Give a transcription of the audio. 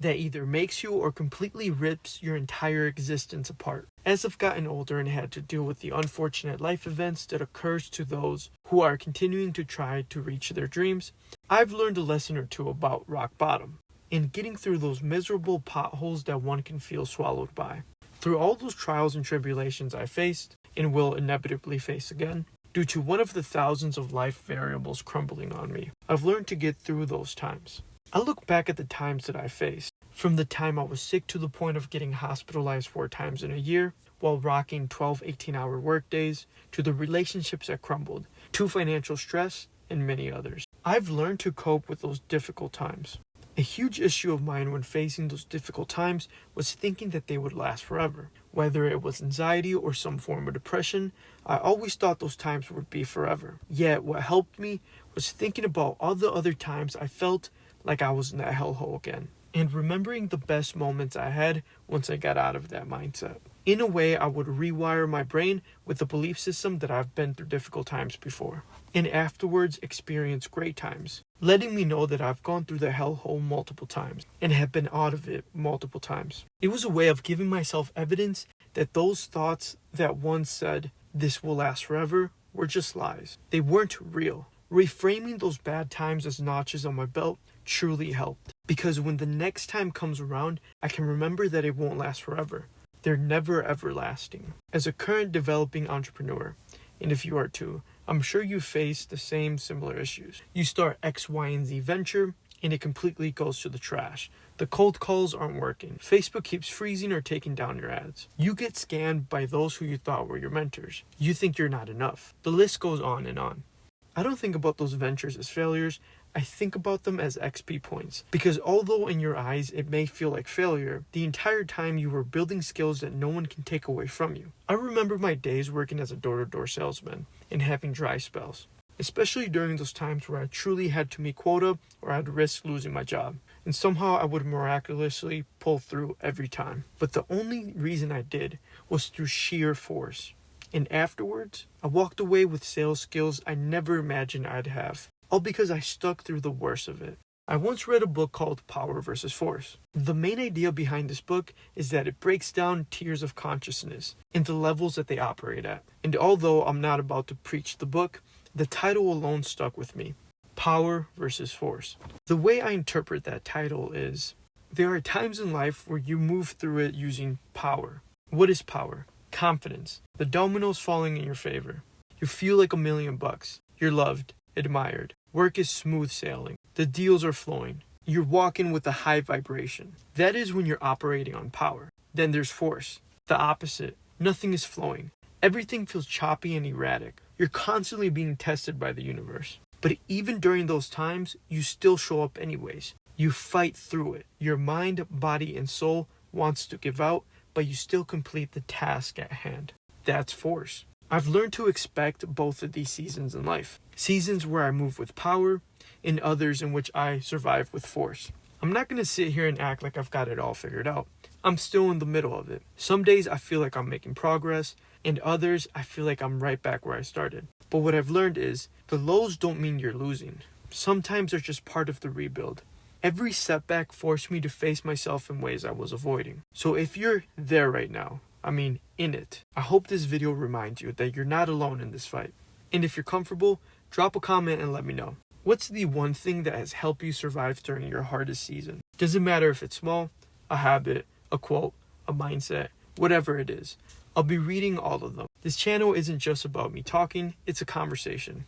that either makes you or completely rips your entire existence apart. As I've gotten older and had to deal with the unfortunate life events that occurs to those who are continuing to try to reach their dreams, I've learned a lesson or two about rock bottom and getting through those miserable potholes that one can feel swallowed by. Through all those trials and tribulations I faced and will inevitably face again, due to one of the thousands of life variables crumbling on me, I've learned to get through those times. I look back at the times that I faced, from the time I was sick to the point of getting hospitalized 4 times in a year while rocking 12 18-hour workdays, to the relationships that crumbled, to financial stress, and many others. I've learned to cope with those difficult times. A huge issue of mine when facing those difficult times was thinking that they would last forever. Whether it was anxiety or some form of depression, I always thought those times would be forever. Yet what helped me was thinking about all the other times I felt like I was in that hellhole again, and remembering the best moments I had once I got out of that mindset. In a way, I would rewire my brain with the belief system that I've been through difficult times before, and afterwards experience great times, letting me know that I've gone through the hellhole multiple times and have been out of it multiple times. It was a way of giving myself evidence that those thoughts that once said, "this will last forever," were just lies. They weren't real. Reframing those bad times as notches on my belt truly helped, because when the next time comes around, I can remember that it won't last forever. They're never everlasting. As a current developing entrepreneur, and if you are too, I'm sure you face the same similar issues. You start X, Y, and Z venture, and it completely goes to the trash. The cold calls aren't working. Facebook keeps freezing or taking down your ads. You get scammed by those who you thought were your mentors. You think you're not enough. The list goes on and on. I don't think about those ventures as failures. I think about them as XP points, because although in your eyes it may feel like failure, the entire time you were building skills that no one can take away from you. I remember my days working as a door-to-door salesman and having dry spells, especially during those times where I truly had to meet quota or I'd risk losing my job, and somehow I would miraculously pull through every time. But the only reason I did was through sheer force. And afterwards, I walked away with sales skills I never imagined I'd have, all because I stuck through the worst of it. I once read a book called Power versus Force. The main idea behind this book is that it breaks down tiers of consciousness and the levels that they operate at. And although I'm not about to preach the book, the title alone stuck with me. Power versus Force. The way I interpret that title is, there are times in life where you move through it using power. What is power? Confidence. The dominoes falling in your favor. You feel like $1,000,000. You're loved, admired. Work is smooth sailing. The deals are flowing. You're walking with a high vibration. That is when you're operating on power. Then there's force. The opposite. Nothing is flowing. Everything feels choppy and erratic. You're constantly being tested by the universe. But even during those times, you still show up anyways. You fight through it. Your mind, body, and soul wants to give out, but you still complete the task at hand. That's force. I've learned to expect both of these seasons in life. Seasons where I move with power, and others in which I survive with force. I'm not going to sit here and act like I've got it all figured out. I'm still in the middle of it. Some days I feel like I'm making progress, and others I feel like I'm right back where I started. But what I've learned is, the lows don't mean you're losing. Sometimes they're just part of the rebuild. Every setback forced me to face myself in ways I was avoiding. So if you're there right now, in it, I hope this video reminds you that you're not alone in this fight. And if you're comfortable, drop a comment and let me know. What's the one thing that has helped you survive during your hardest season? Doesn't matter if it's small, a habit, a quote, a mindset, whatever it is. I'll be reading all of them. This channel isn't just about me talking, it's a conversation.